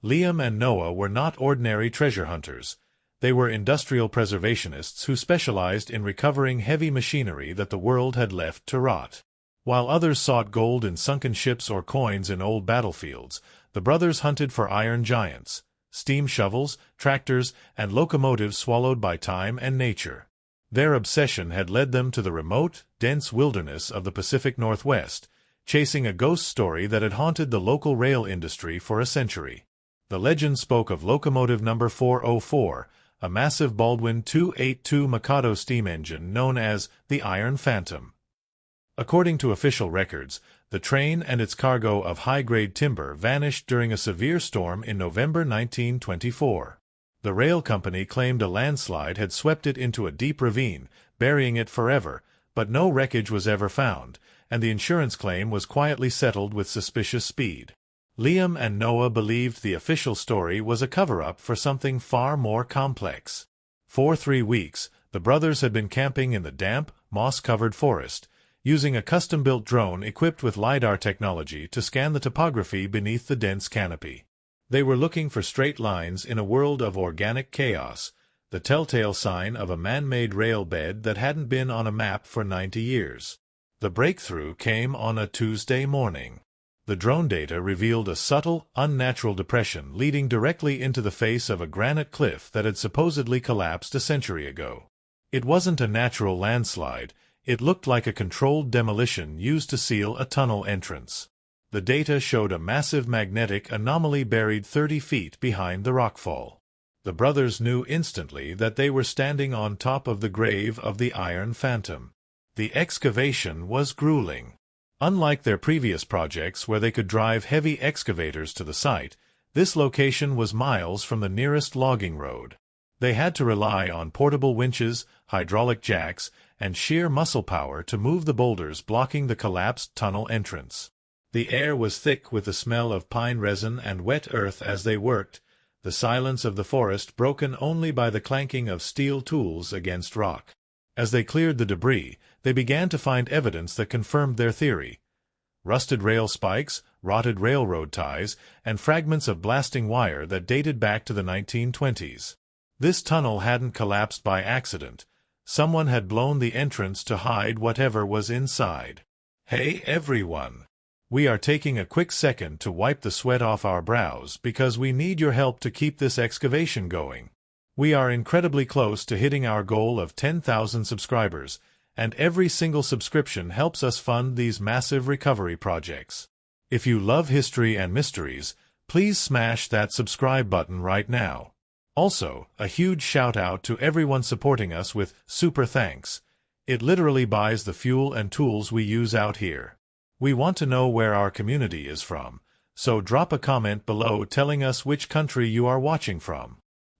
Liam and Noah were not ordinary treasure hunters. They were industrial preservationists who specialized in recovering heavy machinery that the world had left to rot. While others sought gold in sunken ships or coins in old battlefields, the brothers hunted for iron giants, steam shovels, tractors, and locomotives swallowed by time and nature. Their obsession had led them to the remote, dense wilderness of the Pacific Northwest, chasing a ghost story that had haunted the local rail industry for a century. The legend spoke of locomotive number 404, a massive Baldwin 282 Mikado steam engine known as the Iron Phantom. According to official records, the train and its cargo of high-grade timber vanished during a severe storm in November 1924. The rail company claimed a landslide had swept it into a deep ravine, burying it forever, but no wreckage was ever found, and the insurance claim was quietly settled with suspicious speed. Liam and Noah believed the official story was a cover-up for something far more complex. For 3 weeks, the brothers had been camping in the damp, moss-covered forest, using a custom-built drone equipped with LIDAR technology to scan the topography beneath the dense canopy. They were looking for straight lines in a world of organic chaos, the telltale sign of a man-made rail bed that hadn't been on a map for 90 years. The breakthrough came on a Tuesday morning. The drone data revealed a subtle, unnatural depression leading directly into the face of a granite cliff that had supposedly collapsed a century ago. It wasn't a natural landslide. It looked like a controlled demolition used to seal a tunnel entrance. The data showed a massive magnetic anomaly buried 30 feet behind the rockfall. The brothers knew instantly that they were standing on top of the grave of the Iron Phantom. The excavation was grueling. Unlike their previous projects where they could drive heavy excavators to the site, this location was miles from the nearest logging road. They had to rely on portable winches, hydraulic jacks, and sheer muscle power to move the boulders blocking the collapsed tunnel entrance. The air was thick with the smell of pine resin and wet earth as they worked, the silence of the forest broken only by the clanking of steel tools against rock. As they cleared the debris, they began to find evidence that confirmed their theory. Rusted rail spikes, rotted railroad ties, and fragments of blasting wire that dated back to the 1920s. This tunnel hadn't collapsed by accident. Someone had blown the entrance to hide whatever was inside. Hey everyone! We are taking a quick second to wipe the sweat off our brows because we need your help to keep this excavation going. We are incredibly close to hitting our goal of 10,000 subscribers, and every single subscription helps us fund these massive recovery projects. If you love history and mysteries, please smash that subscribe button right now. Also, a huge shout-out to everyone supporting us with super thanks. It literally buys the fuel and tools we use out here. We want to know where our community is from, so drop a comment below telling us which country you are watching from.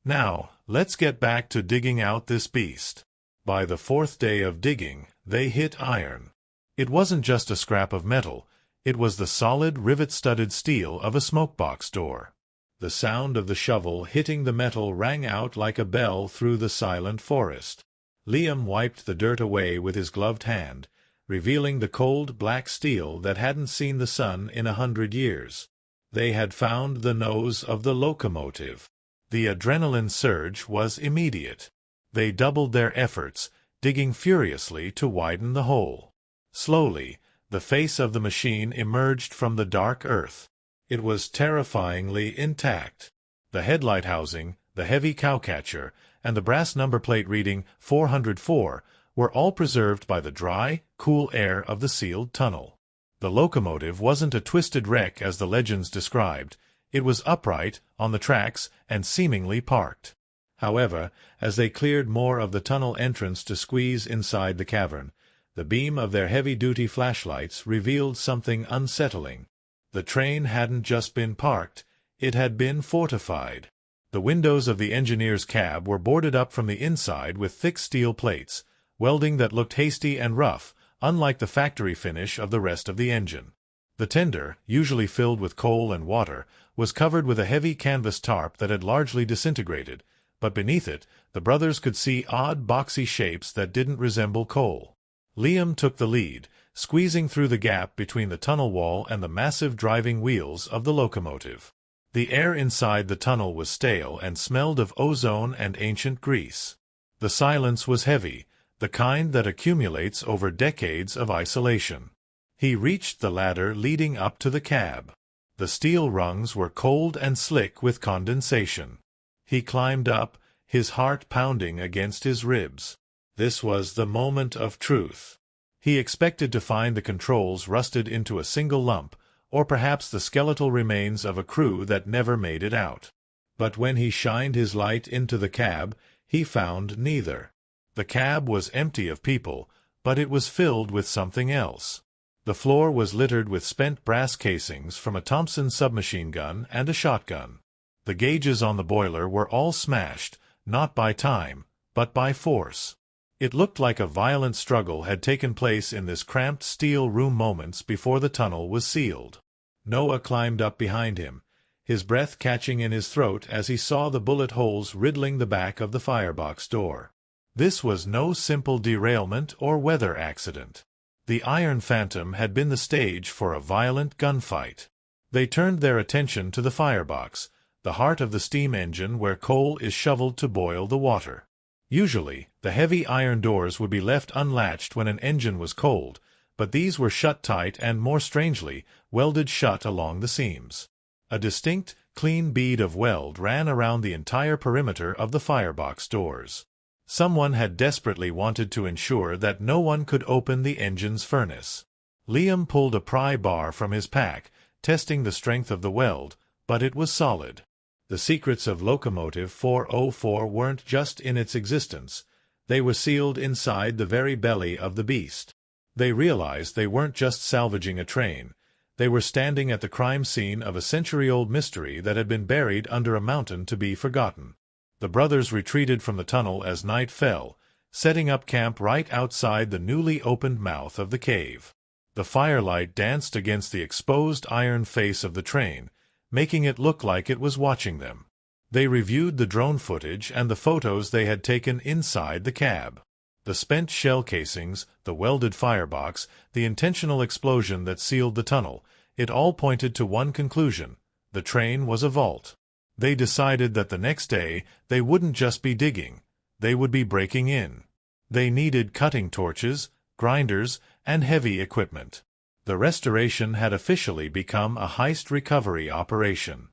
Now, let's get back to digging out this beast. By the 4th day of digging, they hit iron. It wasn't just a scrap of metal, it was the solid, rivet-studded steel of a smokebox door. The sound of the shovel hitting the metal rang out like a bell through the silent forest. Liam wiped the dirt away with his gloved hand, revealing the cold, black steel that hadn't seen the sun in 100 years. They had found the nose of the locomotive. The adrenaline surge was immediate. They doubled their efforts, digging furiously to widen the hole. Slowly, the face of the machine emerged from the dark earth. It was terrifyingly intact. The headlight housing, the heavy cowcatcher, and the brass number plate reading 404 were all preserved by the dry, cool air of the sealed tunnel. The locomotive wasn't a twisted wreck as the legends described. It was upright, on the tracks, and seemingly parked. However, as they cleared more of the tunnel entrance to squeeze inside the cavern, the beam of their heavy-duty flashlights revealed something unsettling. The train hadn't just been parked, it had been fortified. The windows of the engineer's cab were boarded up from the inside with thick steel plates, welding that looked hasty and rough, unlike the factory finish of the rest of the engine. The tender, usually filled with coal and water, was covered with a heavy canvas tarp that had largely disintegrated, but beneath it, the brothers could see odd boxy shapes that didn't resemble coal. Liam took the lead, squeezing through the gap between the tunnel wall and the massive driving wheels of the locomotive. The air inside the tunnel was stale and smelled of ozone and ancient grease. The silence was heavy, the kind that accumulates over decades of isolation. He reached the ladder leading up to the cab. The steel rungs were cold and slick with condensation. He climbed up, his heart pounding against his ribs. This was the moment of truth. He expected to find the controls rusted into a single lump, or perhaps the skeletal remains of a crew that never made it out. But when he shined his light into the cab, he found neither. The cab was empty of people, but it was filled with something else. The floor was littered with spent brass casings from a Thompson submachine gun and a shotgun. The gauges on the boiler were all smashed, not by time, but by force. It looked like a violent struggle had taken place in this cramped steel room moments before the tunnel was sealed. Noah climbed up behind him, his breath catching in his throat as he saw the bullet holes riddling the back of the firebox door. This was no simple derailment or weather accident. The Iron Phantom had been the stage for a violent gunfight. They turned their attention to the firebox, the heart of the steam engine where coal is shoveled to boil the water. Usually, the heavy iron doors would be left unlatched when an engine was cold, but these were shut tight and, more strangely, welded shut along the seams. A distinct, clean bead of weld ran around the entire perimeter of the firebox doors. Someone had desperately wanted to ensure that no one could open the engine's furnace. Liam pulled a pry bar from his pack, testing the strength of the weld, but it was solid. The secrets of locomotive 404 weren't just in its existence, they were sealed inside the very belly of the beast. They realized they weren't just salvaging a train, they were standing at the crime scene of a century-old mystery that had been buried under a mountain to be forgotten. The brothers retreated from the tunnel as night fell, setting up camp right outside the newly opened mouth of the cave. The firelight danced against the exposed iron face of the train, making it look like it was watching them. They reviewed the drone footage and the photos they had taken inside the cab. The spent shell casings, the welded firebox, the intentional explosion that sealed the tunnel, it all pointed to one conclusion: the train was a vault. They decided that the next day they wouldn't just be digging, they would be breaking in. They needed cutting torches, grinders, and heavy equipment. The restoration had officially become a heist recovery operation.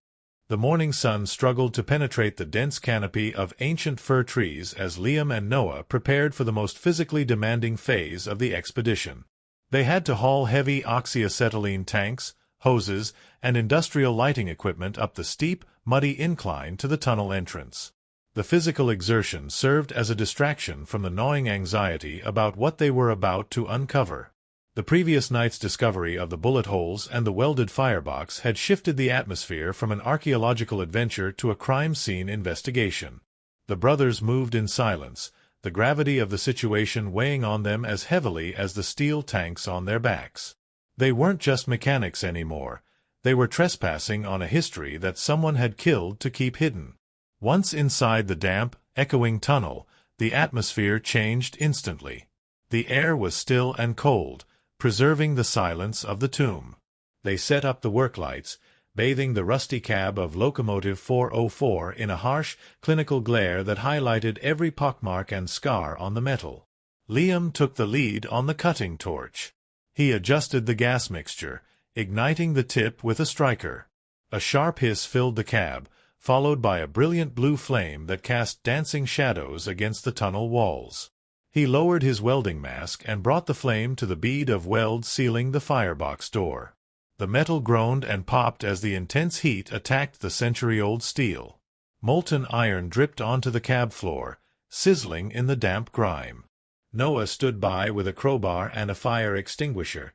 The morning sun struggled to penetrate the dense canopy of ancient fir trees as Liam and Noah prepared for the most physically demanding phase of the expedition. They had to haul heavy oxyacetylene tanks, hoses, and industrial lighting equipment up the steep, muddy incline to the tunnel entrance. The physical exertion served as a distraction from the gnawing anxiety about what they were about to uncover. The previous night's discovery of the bullet holes and the welded firebox had shifted the atmosphere from an archaeological adventure to a crime scene investigation. The brothers moved in silence, the gravity of the situation weighing on them as heavily as the steel tanks on their backs. They weren't just mechanics anymore. They were trespassing on a history that someone had killed to keep hidden. Once inside the damp, echoing tunnel, the atmosphere changed instantly. The air was still and cold, preserving the silence of the tomb. They set up the work lights, bathing the rusty cab of locomotive 404 in a harsh, clinical glare that highlighted every pockmark and scar on the metal. Liam took the lead on the cutting torch. He adjusted the gas mixture, igniting the tip with a striker. A sharp hiss filled the cab, followed by a brilliant blue flame that cast dancing shadows against the tunnel walls. He lowered his welding mask and brought the flame to the bead of weld sealing the firebox door. The metal groaned and popped as the intense heat attacked the century-old steel. Molten iron dripped onto the cab floor, sizzling in the damp grime. Noah stood by with a crowbar and a fire extinguisher,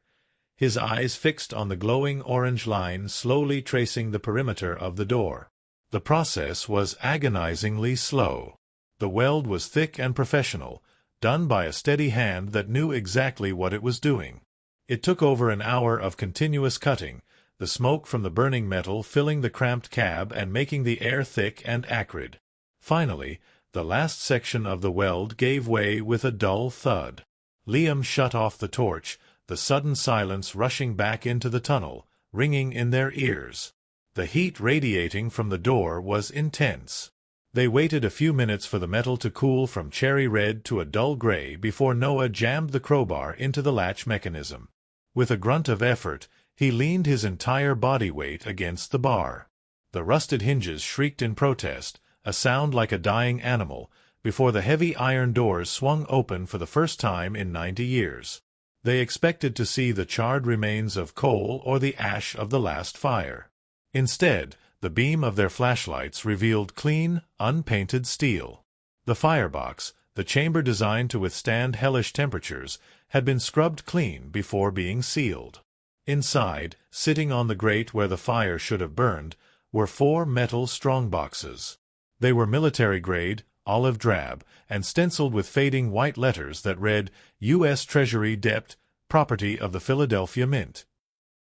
his eyes fixed on the glowing orange line slowly tracing the perimeter of the door. The process was agonizingly slow. The weld was thick and professional, done by a steady hand that knew exactly what it was doing. It took over an hour of continuous cutting, the smoke from the burning metal filling the cramped cab and making the air thick and acrid. Finally, the last section of the weld gave way with a dull thud. Liam shut off the torch, the sudden silence rushing back into the tunnel, ringing in their ears. The heat radiating from the door was intense. They waited a few minutes for the metal to cool from cherry red to a dull gray before Noah jammed the crowbar into the latch mechanism. With a grunt of effort, he leaned his entire body weight against the bar. The rusted hinges shrieked in protest, a sound like a dying animal, before the heavy iron doors swung open for the first time in 90 years. They expected to see the charred remains of coal or the ash of the last fire. Instead, the beam of their flashlights revealed clean, unpainted steel. The firebox, the chamber designed to withstand hellish temperatures, had been scrubbed clean before being sealed. Inside, sitting on the grate where the fire should have burned, were 4 metal strongboxes. They were military-grade, olive drab, and stenciled with fading white letters that read, U.S. Treasury Dept, Property of the Philadelphia Mint.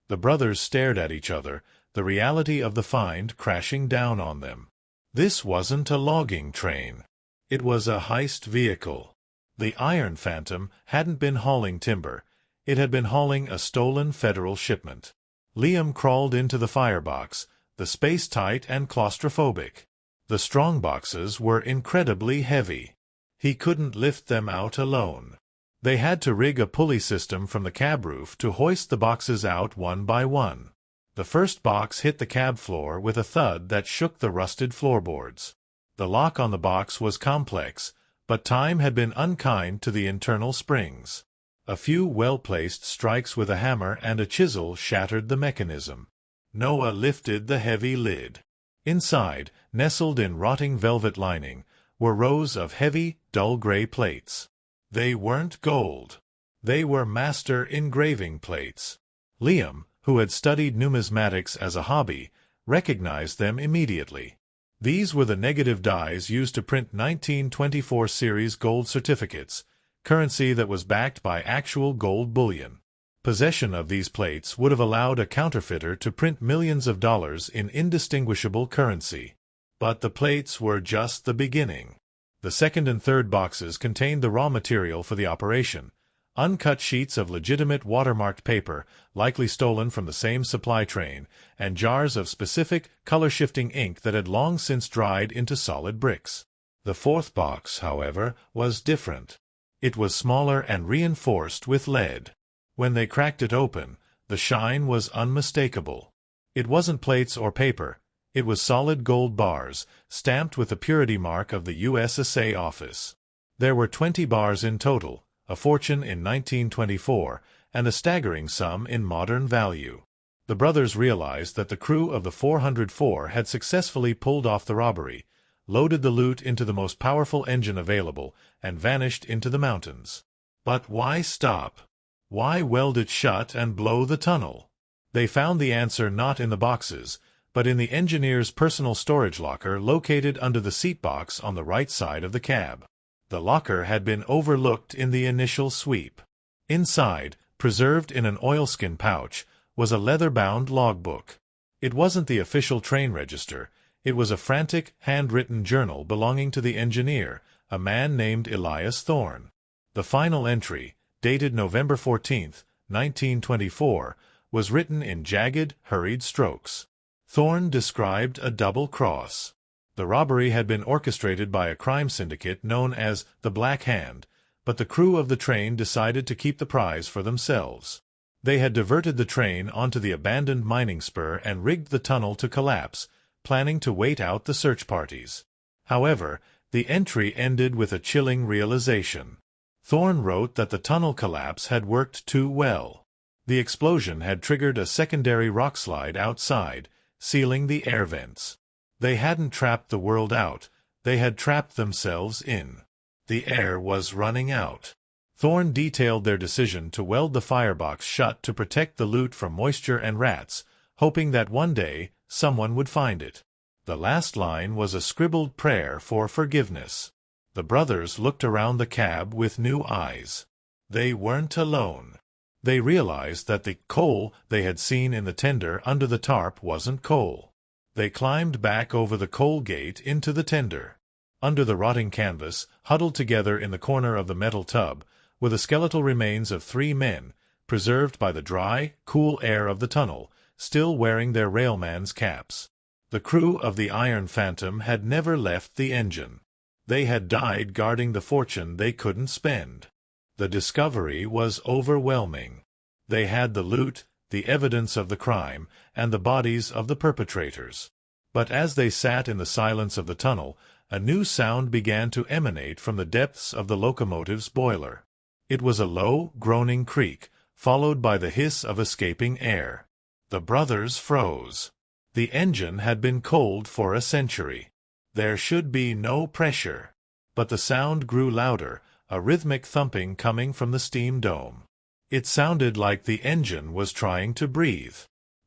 The brothers stared at each other, the reality of the find crashing down on them. This wasn't a logging train. It was a heist vehicle. The Iron Phantom hadn't been hauling timber. It had been hauling a stolen federal shipment. Liam crawled into the firebox, the space tight and claustrophobic. The strongboxes were incredibly heavy. He couldn't lift them out alone. They had to rig a pulley system from the cab roof to hoist the boxes out one by one. The first box hit the cab floor with a thud that shook the rusted floorboards. The lock on the box was complex, but time had been unkind to the internal springs. A few well-placed strikes with a hammer and a chisel shattered the mechanism. Noah lifted the heavy lid. Inside, nestled in rotting velvet lining, were rows of heavy, dull gray plates. They weren't gold. They were master engraving plates. Liam, who had studied numismatics as a hobby, recognized them immediately. These were the negative dies used to print 1924 series gold certificates, currency that was backed by actual gold bullion. Possession of these plates would have allowed a counterfeiter to print millions of dollars in indistinguishable currency. But the plates were just the beginning. The second and third boxes contained the raw material for the operation, uncut sheets of legitimate watermarked paper, likely stolen from the same supply train, and jars of specific, color-shifting ink that had long since dried into solid bricks. The fourth box, however, was different. It was smaller and reinforced with lead. When they cracked it open, the shine was unmistakable. It wasn't plates or paper. It was solid gold bars, stamped with the purity mark of the USSA office. There were 20 bars in total, a fortune in 1924, and a staggering sum in modern value. The brothers realized that the crew of the 404 had successfully pulled off the robbery, loaded the loot into the most powerful engine available, and vanished into the mountains. But why stop? Why weld it shut and blow the tunnel? They found the answer not in the boxes, but in the engineer's personal storage locker located under the seat box on the right side of the cab. The locker had been overlooked in the initial sweep. Inside, preserved in an oilskin pouch, was a leather-bound logbook. It wasn't the official train register. It was a frantic, handwritten journal belonging to the engineer, a man named Elias Thorne. The final entry, dated November 14, 1924, was written in jagged, hurried strokes. Thorne described a double cross. The robbery had been orchestrated by a crime syndicate known as the Black Hand, but the crew of the train decided to keep the prize for themselves. They had diverted the train onto the abandoned mining spur and rigged the tunnel to collapse, planning to wait out the search parties. However, the entry ended with a chilling realization. Thorne wrote that the tunnel collapse had worked too well. The explosion had triggered a secondary rockslide outside, sealing the air vents. They hadn't trapped the world out, they had trapped themselves in. The air was running out. Thorne detailed their decision to weld the firebox shut to protect the loot from moisture and rats, hoping that one day someone would find it. The last line was a scribbled prayer for forgiveness. The brothers looked around the cab with new eyes. They weren't alone. They realized that the coal they had seen in the tender under the tarp wasn't coal. They climbed back over the coal gate into the tender. Under the rotting canvas, huddled together in the corner of the metal tub, were the skeletal remains of 3 men, preserved by the dry, cool air of the tunnel, still wearing their railman's caps. The crew of the Iron Phantom had never left the engine. They had died guarding the fortune they couldn't spend. The discovery was overwhelming. They had the loot, the evidence of the crime, and the bodies of the perpetrators. But as they sat in the silence of the tunnel, a new sound began to emanate from the depths of the locomotive's boiler. It was a low, groaning creak, followed by the hiss of escaping air. The brothers froze. The engine had been cold for a century. There should be no pressure. But the sound grew louder, a rhythmic thumping coming from the steam dome. It sounded like the engine was trying to breathe.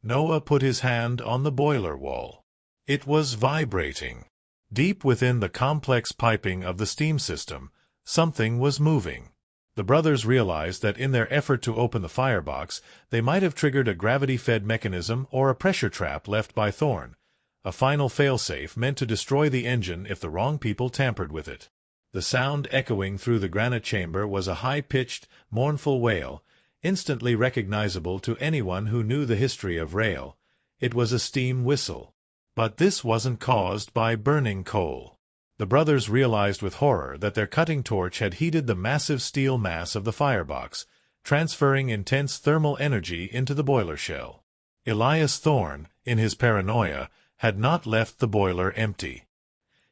Noah put his hand on the boiler wall. It was vibrating. Deep within the complex piping of the steam system, something was moving. The brothers realized that in their effort to open the firebox, they might have triggered a gravity-fed mechanism or a pressure trap left by Thorn, a final failsafe meant to destroy the engine if the wrong people tampered with it. The sound echoing through the granite chamber was a high-pitched, mournful wail, instantly recognizable to anyone who knew the history of rail. It was a steam whistle. But this wasn't caused by burning coal. The brothers realized with horror that their cutting torch had heated the massive steel mass of the firebox, transferring intense thermal energy into the boiler shell. Elias Thorne, in his paranoia, had not left the boiler empty.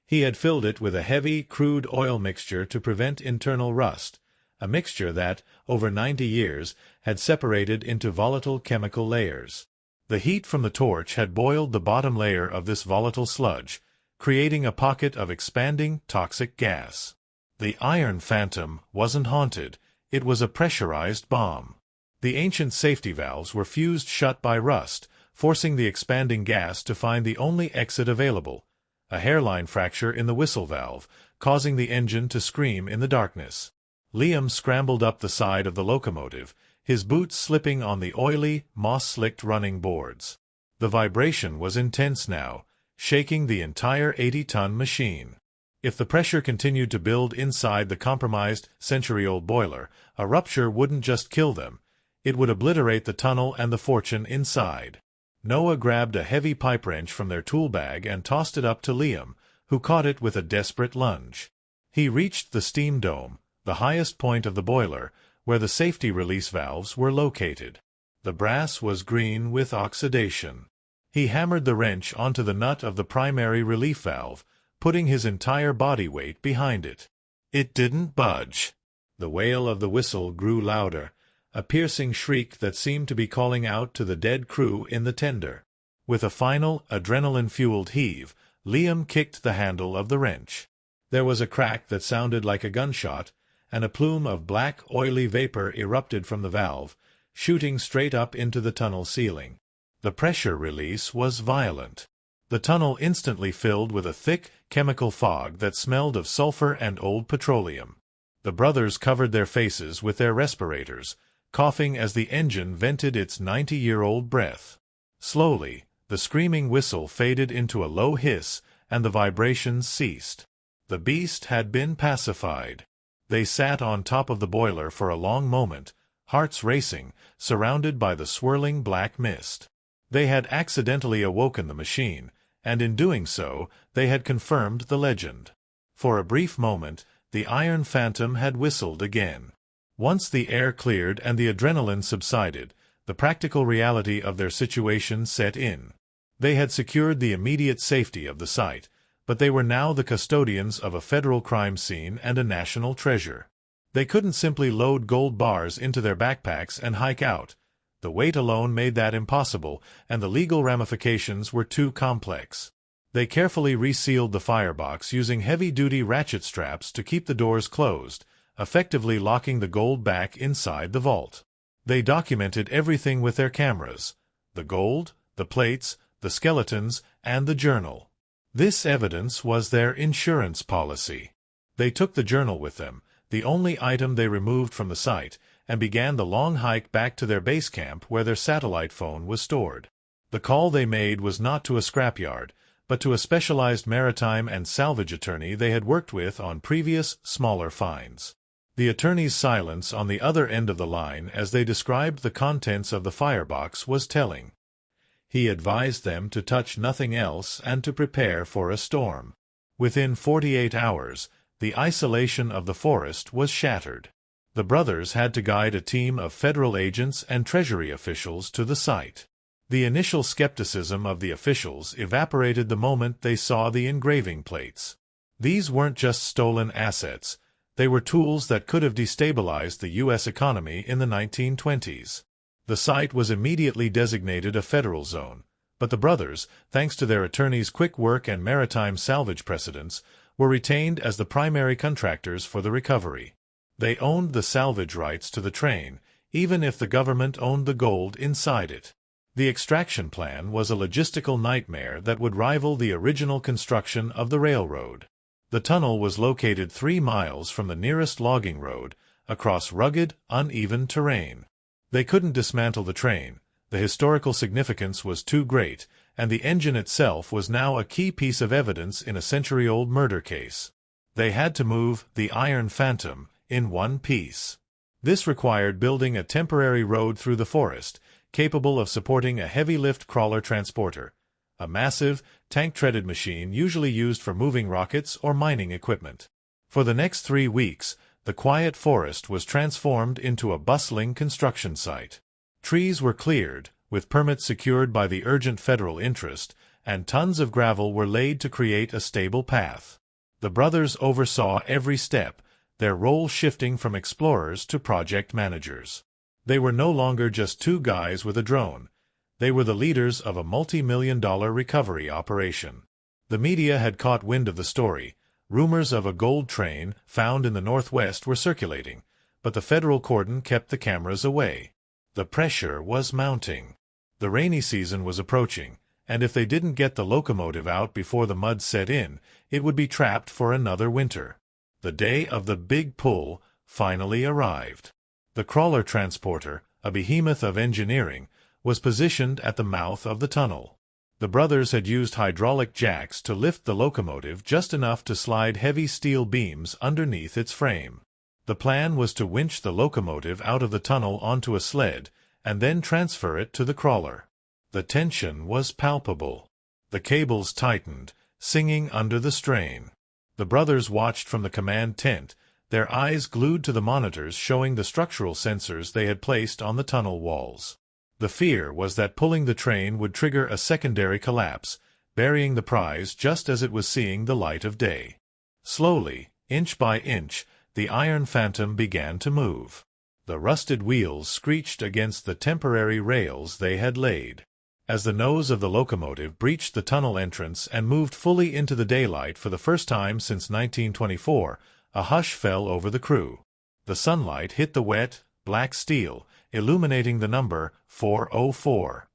He had filled it with a heavy, crude oil mixture to prevent internal rust, a mixture that, over 90 years, had separated into volatile chemical layers. The heat from the torch had boiled the bottom layer of this volatile sludge, creating a pocket of expanding, toxic gas. The Iron Phantom wasn't haunted. It was a pressurized bomb. The ancient safety valves were fused shut by rust, forcing the expanding gas to find the only exit available, a hairline fracture in the whistle valve, causing the engine to scream in the darkness. Liam scrambled up the side of the locomotive, his boots slipping on the oily, moss-slicked running boards. The vibration was intense now, shaking the entire 80-ton machine. If the pressure continued to build inside the compromised, century-old boiler, a rupture wouldn't just kill them. It would obliterate the tunnel and the fortune inside. Noah grabbed a heavy pipe wrench from their tool bag and tossed it up to Liam, who caught it with a desperate lunge. He reached the steam dome, the highest point of the boiler, where the safety release valves were located. The brass was green with oxidation. He hammered the wrench onto the nut of the primary relief valve, putting his entire body weight behind it. It didn't budge. The wail of the whistle grew louder, a piercing shriek that seemed to be calling out to the dead crew in the tender. With a final, adrenaline-fueled heave, Liam kicked the handle of the wrench. There was a crack that sounded like a gunshot, and a plume of black, oily vapor erupted from the valve, shooting straight up into the tunnel ceiling. The pressure release was violent. The tunnel instantly filled with a thick, chemical fog that smelled of sulfur and old petroleum. The brothers covered their faces with their respirators, coughing as the engine vented its 90-year-old breath. Slowly, the screaming whistle faded into a low hiss, and the vibrations ceased. The beast had been pacified. They sat on top of the boiler for a long moment, hearts racing, surrounded by the swirling black mist. They had accidentally awoken the machine, and in doing so, they had confirmed the legend. For a brief moment, the Iron Phantom had whistled again. Once the air cleared and the adrenaline subsided, the practical reality of their situation set in. They had secured the immediate safety of the site, but they were now the custodians of a federal crime scene and a national treasure. They couldn't simply load gold bars into their backpacks and hike out. The weight alone made that impossible, and the legal ramifications were too complex. They carefully resealed the firebox using heavy-duty ratchet straps to keep the doors closed, effectively locking the gold back inside the vault. They documented everything with their cameras: the gold, the plates, the skeletons, and the journal. This evidence was their insurance policy. They took the journal with them, the only item they removed from the site, and began the long hike back to their base camp where their satellite phone was stored. The call they made was not to a scrapyard, but to a specialized maritime and salvage attorney they had worked with on previous, smaller finds. The attorney's silence on the other end of the line as they described the contents of the firebox was telling. He advised them to touch nothing else and to prepare for a storm. Within 48 hours, the isolation of the forest was shattered. The brothers had to guide a team of federal agents and Treasury officials to the site. The initial skepticism of the officials evaporated the moment they saw the engraving plates. These weren't just stolen assets, they were tools that could have destabilized the U.S. economy in the 1920s. The site was immediately designated a federal zone, but the brothers, thanks to their attorneys' quick work and maritime salvage precedents, were retained as the primary contractors for the recovery. They owned the salvage rights to the train, even if the government owned the gold inside it. The extraction plan was a logistical nightmare that would rival the original construction of the railroad. The tunnel was located 3 miles from the nearest logging road, across rugged, uneven terrain. They couldn't dismantle the train, the historical significance was too great, and the engine itself was now a key piece of evidence in a century-old murder case. They had to move the Iron Phantom in one piece. This required building a temporary road through the forest, capable of supporting a heavy-lift crawler transporter, a massive, tank-treaded machine usually used for moving rockets or mining equipment. For the next 3 weeks, the quiet forest was transformed into a bustling construction site. Trees were cleared, with permits secured by the urgent federal interest, and tons of gravel were laid to create a stable path. The brothers oversaw every step, their role shifting from explorers to project managers. They were no longer just 2 guys with a drone. They were the leaders of a multi-million-dollar recovery operation. The media had caught wind of the story. Rumors of a gold train found in the Northwest were circulating, but the federal cordon kept the cameras away. The pressure was mounting. The rainy season was approaching, and if they didn't get the locomotive out before the mud set in, it would be trapped for another winter. The day of the big pull finally arrived. The crawler transporter, a behemoth of engineering, was positioned at the mouth of the tunnel. The brothers had used hydraulic jacks to lift the locomotive just enough to slide heavy steel beams underneath its frame. The plan was to winch the locomotive out of the tunnel onto a sled and then transfer it to the crawler. The tension was palpable. The cables tightened, singing under the strain. The brothers watched from the command tent, their eyes glued to the monitors showing the structural sensors they had placed on the tunnel walls. The fear was that pulling the train would trigger a secondary collapse, burying the prize just as it was seeing the light of day. Slowly, inch by inch, the Iron Phantom began to move. The rusted wheels screeched against the temporary rails they had laid. As the nose of the locomotive breached the tunnel entrance and moved fully into the daylight for the first time since 1924, a hush fell over the crew. The sunlight hit the wet, black steel, illuminating the number 404.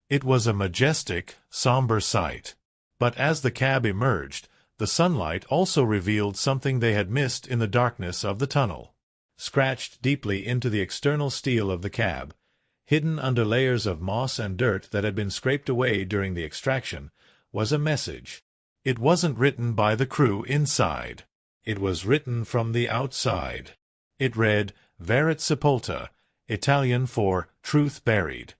It was a majestic, somber sight. But as the cab emerged, the sunlight also revealed something they had missed in the darkness of the tunnel. Scratched deeply into the external steel of the cab, hidden under layers of moss and dirt that had been scraped away during the extraction, was a message. It wasn't written by the crew inside. It was written from the outside. It read, Verit sepulta, Italian for truth buried.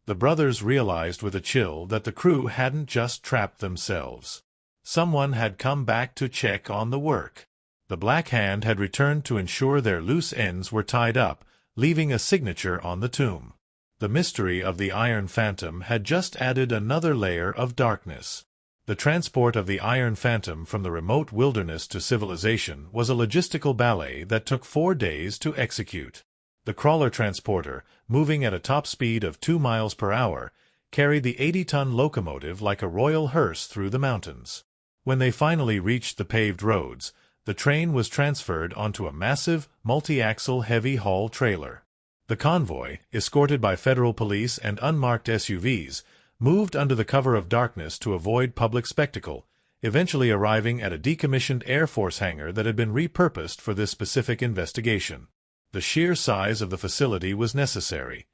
The brothers realized with a chill that the crew hadn't just trapped themselves. Someone had come back to check on the work. The Black Hand had returned to ensure their loose ends were tied up, leaving a signature on the tomb. The mystery of the Iron Phantom had just added another layer of darkness. The transport of the Iron Phantom from the remote wilderness to civilization was a logistical ballet that took 4 days to execute. The crawler transporter, moving at a top speed of 2 miles per hour, carried the 80-ton locomotive like a royal hearse through the mountains. When they finally reached the paved roads, the train was transferred onto a massive, multi-axle heavy-haul trailer. The convoy, escorted by federal police and unmarked SUVs, moved under the cover of darkness to avoid public spectacle, eventually arriving at a decommissioned Air Force hangar that had been repurposed for this specific investigation. The sheer size of the facility was necessary.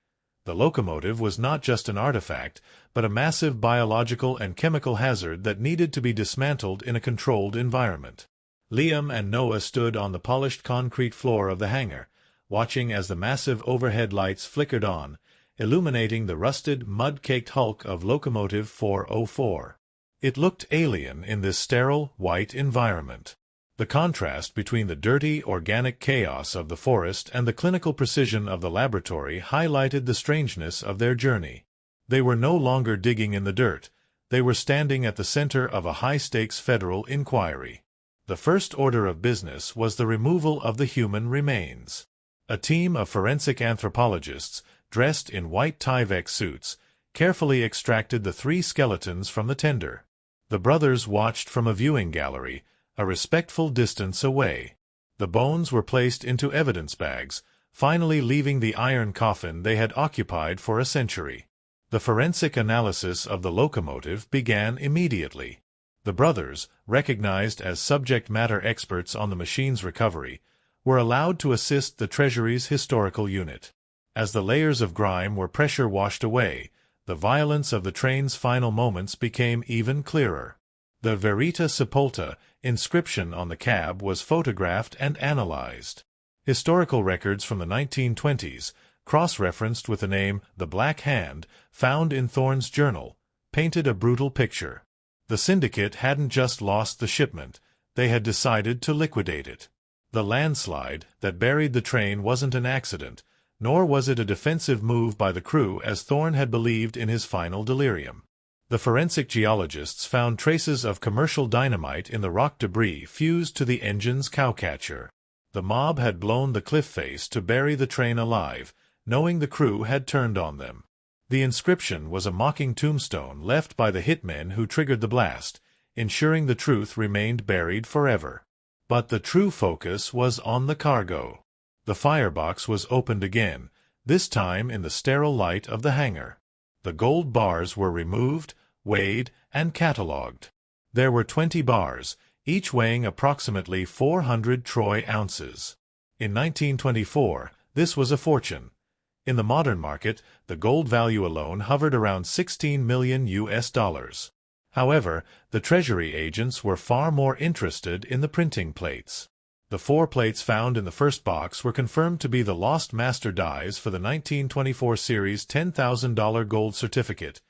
The locomotive was not just an artifact, but a massive biological and chemical hazard that needed to be dismantled in a controlled environment. Liam and Noah stood on the polished concrete floor of the hangar, watching as the massive overhead lights flickered on, illuminating the rusted, mud-caked hulk of locomotive 404. It looked alien in this sterile, white environment. The contrast between the dirty, organic chaos of the forest and the clinical precision of the laboratory highlighted the strangeness of their journey. They were no longer digging in the dirt. They were standing at the center of a high-stakes federal inquiry. The first order of business was the removal of the human remains. A team of forensic anthropologists, dressed in white Tyvek suits, carefully extracted the 3 skeletons from the tender. The brothers watched from a viewing gallery, a respectful distance away. The bones were placed into evidence bags, finally leaving the iron coffin they had occupied for a century. The forensic analysis of the locomotive began immediately. The brothers, recognized as subject matter experts on the machine's recovery, were allowed to assist the Treasury's historical unit. As the layers of grime were pressure washed away, the violence of the train's final moments became even clearer. The Verita Sepulta inscription on the cab was photographed and analyzed. Historical records from the 1920s, cross-referenced with the name The Black Hand, found in Thorne's journal, painted a brutal picture. The syndicate hadn't just lost the shipment, they had decided to liquidate it. The landslide that buried the train wasn't an accident, nor was it a defensive move by the crew as Thorne had believed in his final delirium. The forensic geologists found traces of commercial dynamite in the rock debris fused to the engine's cowcatcher. The mob had blown the cliff face to bury the train alive, knowing the crew had turned on them. The inscription was a mocking tombstone left by the hitmen who triggered the blast, ensuring the truth remained buried forever. But the true focus was on the cargo. The firebox was opened again, this time in the sterile light of the hangar. The gold bars were removed, weighed, and catalogued. There were 20 bars, each weighing approximately 400 troy ounces. In 1924, this was a fortune. In the modern market, the gold value alone hovered around $16 million. However, the Treasury agents were far more interested in the printing plates. The 4 plates found in the first box were confirmed to be the lost master dies for the 1924 series $10,000 gold certificate,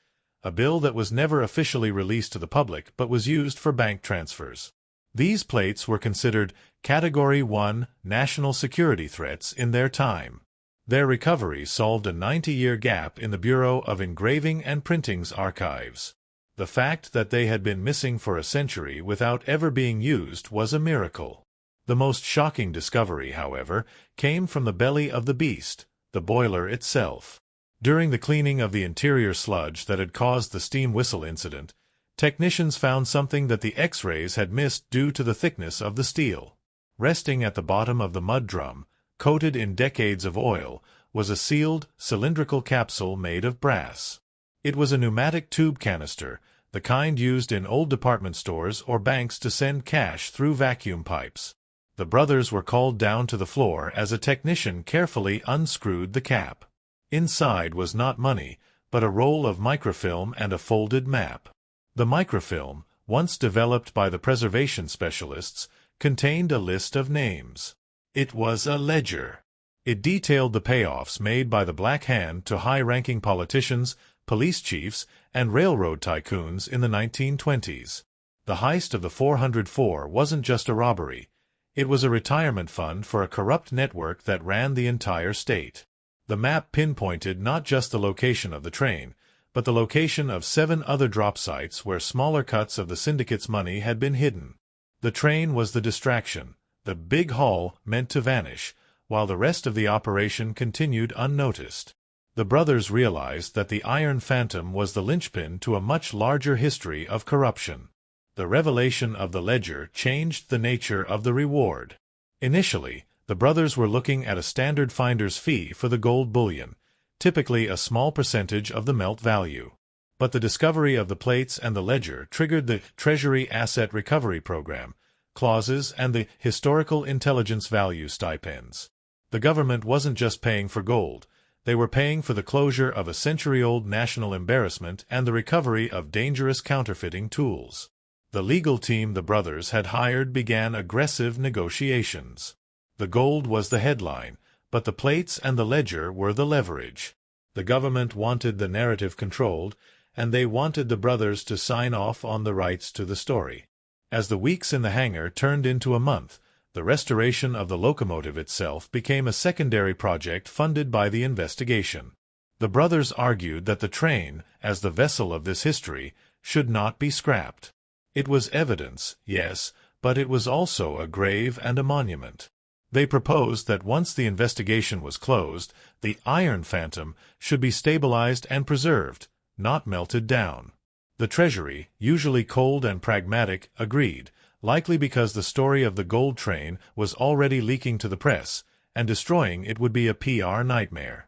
a bill that was never officially released to the public but was used for bank transfers. These plates were considered Category 1 national security threats in their time. Their recovery solved a 90-year gap in the Bureau of Engraving and Printing's archives. The fact that they had been missing for a century without ever being used was a miracle. The most shocking discovery, however, came from the belly of the beast, the boiler itself. During the cleaning of the interior sludge that had caused the steam whistle incident, technicians found something that the X-rays had missed due to the thickness of the steel. Resting at the bottom of the mud drum, coated in decades of oil, was a sealed, cylindrical capsule made of brass. It was a pneumatic tube canister, the kind used in old department stores or banks to send cash through vacuum pipes. The brothers were called down to the floor as a technician carefully unscrewed the cap. Inside was not money, but a roll of microfilm and a folded map. The microfilm, once developed by the preservation specialists, contained a list of names. It was a ledger. It detailed the payoffs made by the Black Hand to high-ranking politicians, police chiefs, and railroad tycoons in the 1920s. The heist of the 404 wasn't just a robbery. It was a retirement fund for a corrupt network that ran the entire state. The map pinpointed not just the location of the train, but the location of 7 other drop sites where smaller cuts of the syndicate's money had been hidden. The train was the distraction, the big haul meant to vanish, while the rest of the operation continued unnoticed. The brothers realized that the Iron Phantom was the linchpin to a much larger history of corruption. The revelation of the ledger changed the nature of the reward. Initially, the brothers were looking at a standard finder's fee for the gold bullion, typically a small percentage of the melt value. But the discovery of the plates and the ledger triggered the Treasury Asset Recovery Program, clauses, and the Historical Intelligence Value stipends. The government wasn't just paying for gold. They were paying for the closure of a century-old national embarrassment and the recovery of dangerous counterfeiting tools. The legal team the brothers had hired began aggressive negotiations. The gold was the headline, but the plates and the ledger were the leverage. The government wanted the narrative controlled, and they wanted the brothers to sign off on the rights to the story. As the weeks in the hangar turned into a month, the restoration of the locomotive itself became a secondary project funded by the investigation. The brothers argued that the train, as the vessel of this history, should not be scrapped. It was evidence, yes, but it was also a grave and a monument. They proposed that once the investigation was closed, the Iron Phantom should be stabilized and preserved, not melted down. The Treasury, usually cold and pragmatic, agreed, likely because the story of the gold train was already leaking to the press, and destroying it would be a PR nightmare.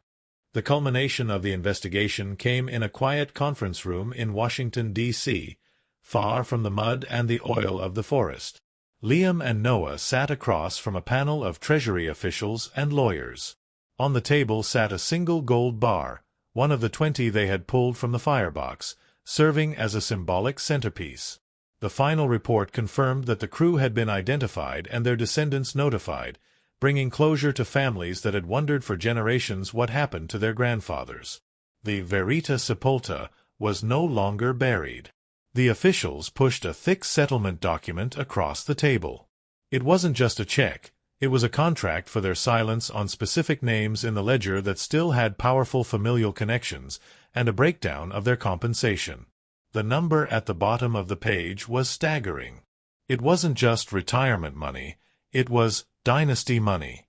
The culmination of the investigation came in a quiet conference room in Washington, D.C., far from the mud and the oil of the forest. Liam and Noah sat across from a panel of Treasury officials and lawyers. On the table sat a single gold bar, one of the 20 they had pulled from the firebox, serving as a symbolic centerpiece. The final report confirmed that the crew had been identified and their descendants notified, bringing closure to families that had wondered for generations what happened to their grandfathers. The verita sepulta was no longer buried. The officials pushed a thick settlement document across the table. It wasn't just a check, it was a contract for their silence on specific names in the ledger that still had powerful familial connections, and a breakdown of their compensation. The number at the bottom of the page was staggering. It wasn't just retirement money, it was dynasty money.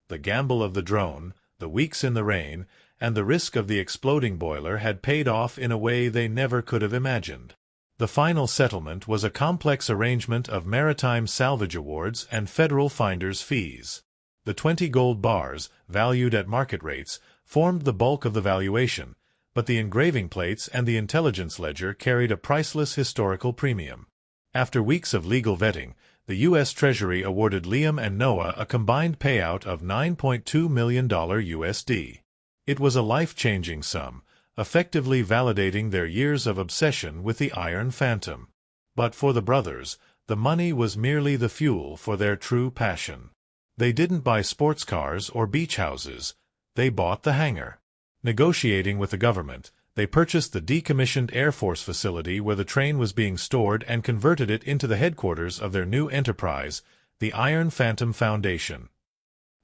The gamble of the drone, the weeks in the rain, and the risk of the exploding boiler had paid off in a way they never could have imagined. The final settlement was a complex arrangement of maritime salvage awards and federal finder's fees. The 20 gold bars, valued at market rates, formed the bulk of the valuation, but the engraving plates and the intelligence ledger carried a priceless historical premium. After weeks of legal vetting, the U.S. Treasury awarded Liam and Noah a combined payout of $9.2 million USD. It was a life-changing sum, effectively validating their years of obsession with the Iron Phantom. But for the brothers, the money was merely the fuel for their true passion. They didn't buy sports cars or beach houses, they bought the hangar. Negotiating with the government, they purchased the decommissioned Air Force facility where the train was being stored and converted it into the headquarters of their new enterprise, the Iron Phantom Foundation.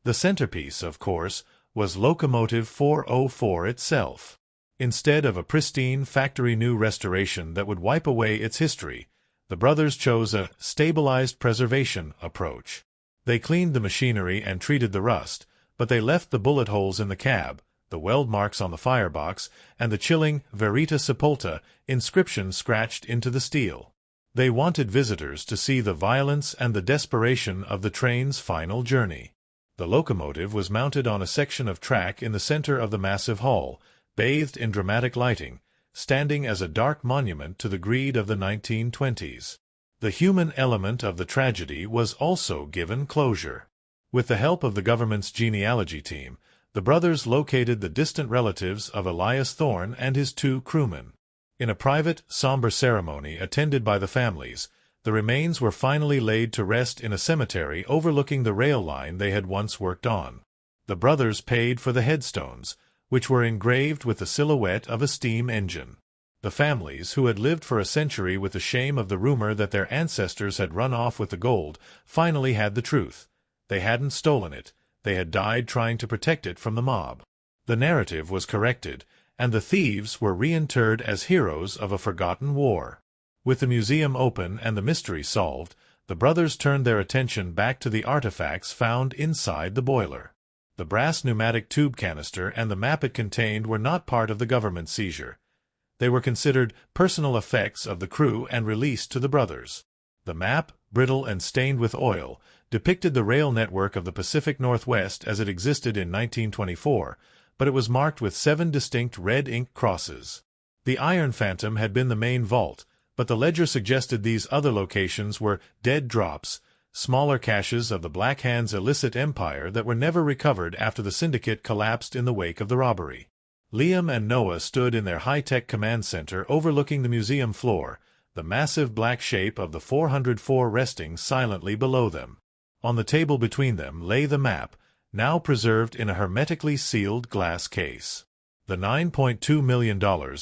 The centerpiece, of course, was Locomotive 404 itself. Instead of a pristine, factory-new restoration that would wipe away its history, the brothers chose a stabilized preservation approach. They cleaned the machinery and treated the rust, but they left the bullet holes in the cab, the weld marks on the firebox, and the chilling verita sepulta inscription scratched into the steel. They wanted visitors to see the violence and the desperation of the train's final journey. The locomotive was mounted on a section of track in the center of the massive hall, bathed in dramatic lighting, standing as a dark monument to the greed of the 1920s. The human element of the tragedy was also given closure. With the help of the government's genealogy team, the brothers located the distant relatives of Elias Thorne and his 2 crewmen. In a private, somber ceremony attended by the families, the remains were finally laid to rest in a cemetery overlooking the rail line they had once worked on. The brothers paid for the headstones, which were engraved with the silhouette of a steam engine. The families, who had lived for a century with the shame of the rumor that their ancestors had run off with the gold, finally had the truth. They hadn't stolen it, they had died trying to protect it from the mob. The narrative was corrected, and the thieves were reinterred as heroes of a forgotten war. With the museum open and the mystery solved, the brothers turned their attention back to the artifacts found inside the boiler. The brass pneumatic tube canister and the map it contained were not part of the government seizure. They were considered personal effects of the crew and released to the brothers. The map, brittle and stained with oil, depicted the rail network of the Pacific Northwest as it existed in 1924, but it was marked with 7 distinct red ink crosses. The Iron Phantom had been the main vault, but the ledger suggested these other locations were dead drops, smaller caches of the Black Hand's illicit empire that were never recovered after the syndicate collapsed in the wake of the robbery. Liam and Noah stood in their high-tech command center overlooking the museum floor, the massive black shape of the 404 resting silently below them. On the table between them lay the map, now preserved in a hermetically sealed glass case. The $9.2 million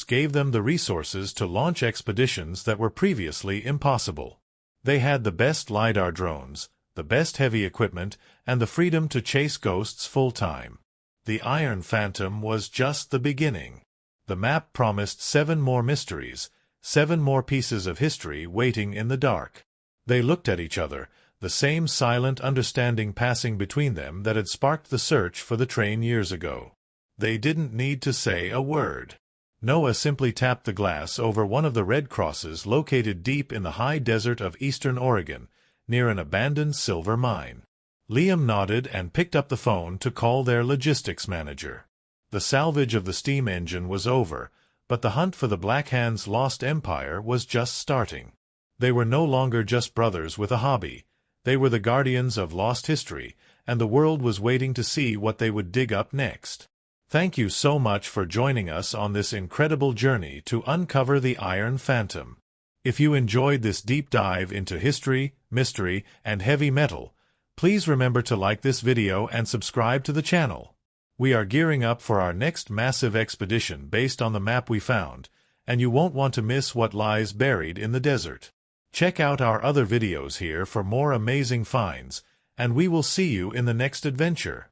gave them the resources to launch expeditions that were previously impossible. They had the best LIDAR drones, the best heavy equipment, and the freedom to chase ghosts full-time. The Iron Phantom was just the beginning. The map promised 7 more mysteries, 7 more pieces of history waiting in the dark. They looked at each other, the same silent understanding passing between them that had sparked the search for the train years ago. They didn't need to say a word. Noah simply tapped the glass over one of the red crosses located deep in the high desert of eastern Oregon, near an abandoned silver mine. Liam nodded and picked up the phone to call their logistics manager. The salvage of the steam engine was over, but the hunt for the Black Hand's lost empire was just starting. They were no longer just brothers with a hobby. They were the guardians of lost history, and the world was waiting to see what they would dig up next. Thank you so much for joining us on this incredible journey to uncover the Iron Phantom. If you enjoyed this deep dive into history, mystery, and heavy metal, please remember to like this video and subscribe to the channel. We are gearing up for our next massive expedition based on the map we found, and you won't want to miss what lies buried in the desert. Check out our other videos here for more amazing finds, and we will see you in the next adventure.